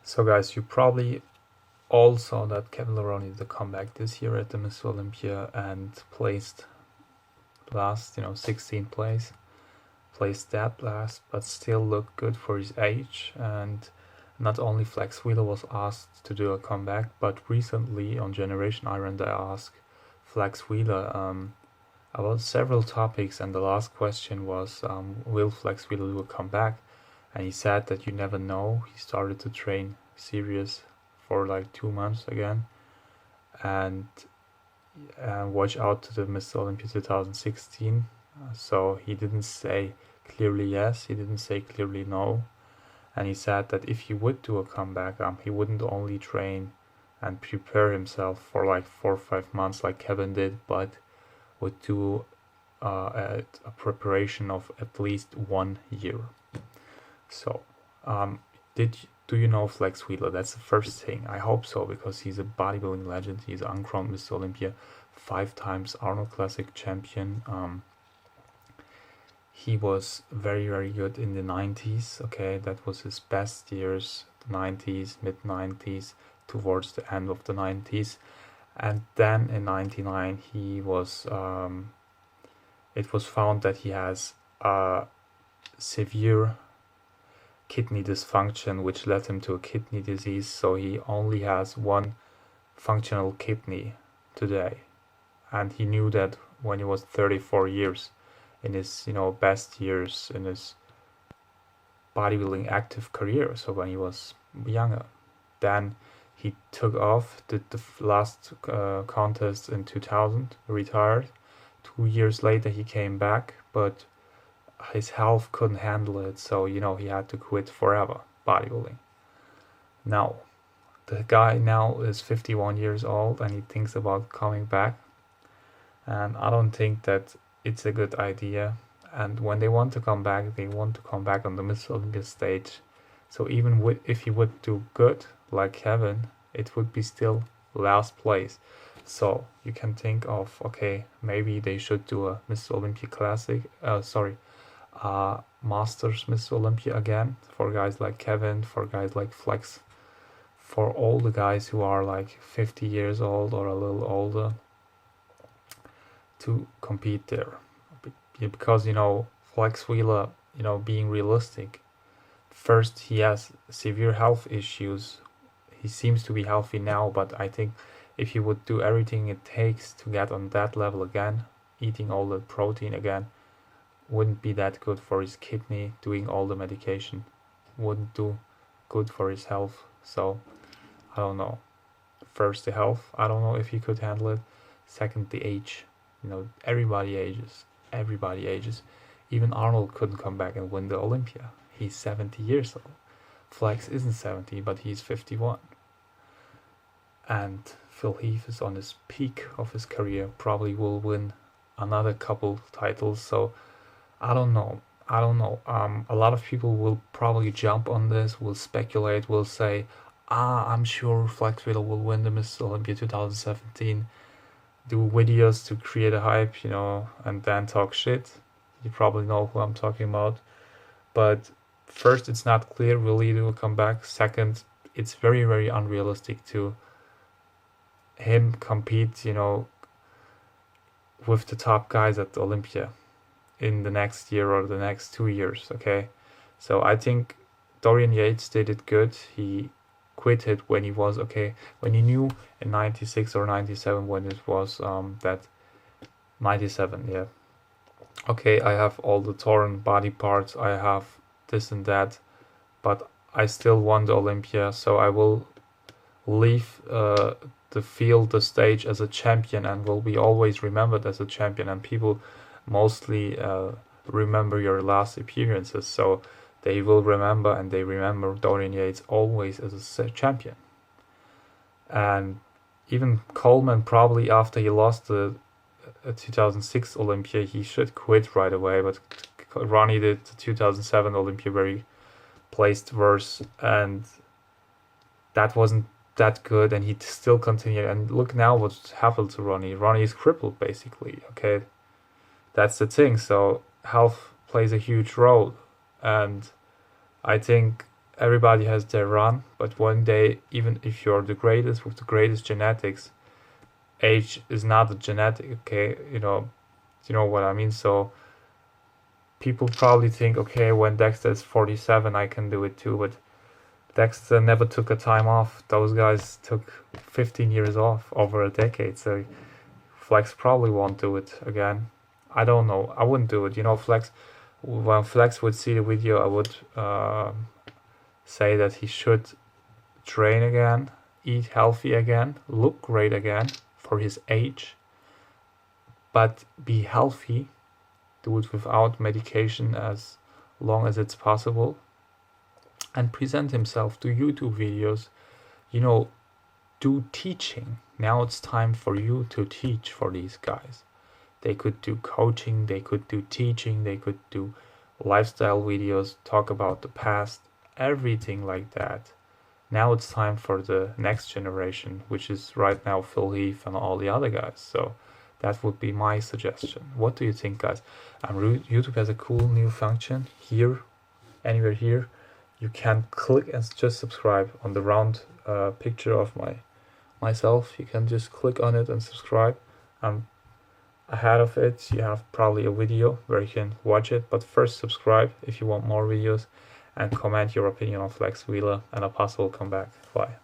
So guys, you probably all saw that Kevin Levrone did a comeback this year at the Mr. Olympia and placed last, 16th place. Placed that last, but still looked good for his age. And not only Flex Wheeler was asked to do a comeback, but recently on Generation Iron they asked Flex Wheeler about several topics, and the last question was, will Flex Wheeler do a comeback? And he said that you never know. He started to train serious for like 2 months again, and watch out to the Mr. Olympia 2016. So he didn't say clearly yes, he didn't say clearly no, and he said that if he would do a comeback, he wouldn't only train and prepare himself for like 4 or 5 months like Kevin did, but would do a preparation of at least 1 year. So, do you know Flex Wheeler? That's the first thing. I hope so, because he's a bodybuilding legend. He's an uncrowned Mr. Olympia, 5 times Arnold Classic champion. He was very, very good in the 90s. Okay, that was his best years, the 90s, mid 90s, towards the end of the 90s. And then in 99, he was. It was found that he has a severe kidney dysfunction, which led him to a kidney disease. So he only has 1 functional kidney today, and he knew that when he was 34 years, in his best years in his bodybuilding active career. So when he was younger, then he took off, did the last contest in 2000, retired. 2 years later he came back, but his health couldn't handle it, so he had to quit forever bodybuilding. Now the guy now is 51 years old and he thinks about coming back, and I don't think that it's a good idea. And when they want to come back, they want to come back on the Mr. Olympia stage. So even if he would do good like Kevin, it would be still last place. So you can think of, okay, maybe they should do a Mr. Olympia Classic, Masters Mr. Olympia again, for guys like Kevin, for guys like Flex, for all the guys who are like 50 years old or a little older, to compete there. Because Flex Wheeler, being realistic, first he has severe health issues. He seems to be healthy now, but I think if he would do everything it takes to get on that level again, eating all the protein again, wouldn't be that good for his kidney. Doing all the medication wouldn't do good for his health. So I don't know. First, the health, I don't know if he could handle it. Second, the age. Everybody ages. Even Arnold couldn't come back and win the Olympia. He's 70 years old. Flex isn't 70, but he's 51. And Phil Heath is on his peak of his career, probably will win another couple titles. So I don't know. A lot of people will probably jump on this, will speculate, will say, I'm sure Flex Wheeler will win the Mr. Olympia 2017. Do videos to create a hype, and then talk shit. You probably know who I'm talking about. But first, it's not clear will he do a comeback. Second, it's very, very unrealistic to him compete, with the top guys at the Olympia in the next year or the next 2 years. Okay, so I think Dorian Yates did it good. He quit it when he was when he knew in 96 or 97, when it was that 97, yeah, okay, I have all the torn body parts, I have this and that, but I still won the Olympia, so I will leave the field, the stage, as a champion, and will be always remembered as a champion, and people mostly remember your last appearances, so they will remember, and they remember Dorian Yates always as a champion. And even Coleman, probably after he lost the 2006 Olympia, he should quit right away, but Ronnie did the 2007 Olympia where he placed worse, and that wasn't that good, and he still continued. And look now what happened to Ronnie. Ronnie is crippled, basically. Okay, that's the thing. So health plays a huge role, and I think everybody has their run, but one day, even if you're the greatest with the greatest genetics, age is not a genetic, okay? You know what I mean? So people probably think, okay, when Dexter is 47, I can do it too, but Dexter never took a time off. Those guys took 15 years off, over a decade, so Flex probably won't do it again. I don't know. I wouldn't do it. You know, when Flex would see the video, I would say that he should train again, eat healthy again, look great again for his age, but be healthy. Do it without medication as long as it's possible, and present himself, do YouTube videos, you know, do teaching. Now it's time for you to teach for these guys. They could do coaching, they could do teaching, they could do lifestyle videos, talk about the past, everything like that. Now it's time for the next generation, which is right now Phil Heath and all the other guys. So that would be my suggestion. What do you think, guys? YouTube has a cool new function here, anywhere here. You can click and just subscribe on the round picture of myself. You can just click on it and subscribe. Ahead of it, you have probably a video where you can watch it, but first subscribe if you want more videos, and comment your opinion on Flex Wheeler, and Apostle will come back. Bye.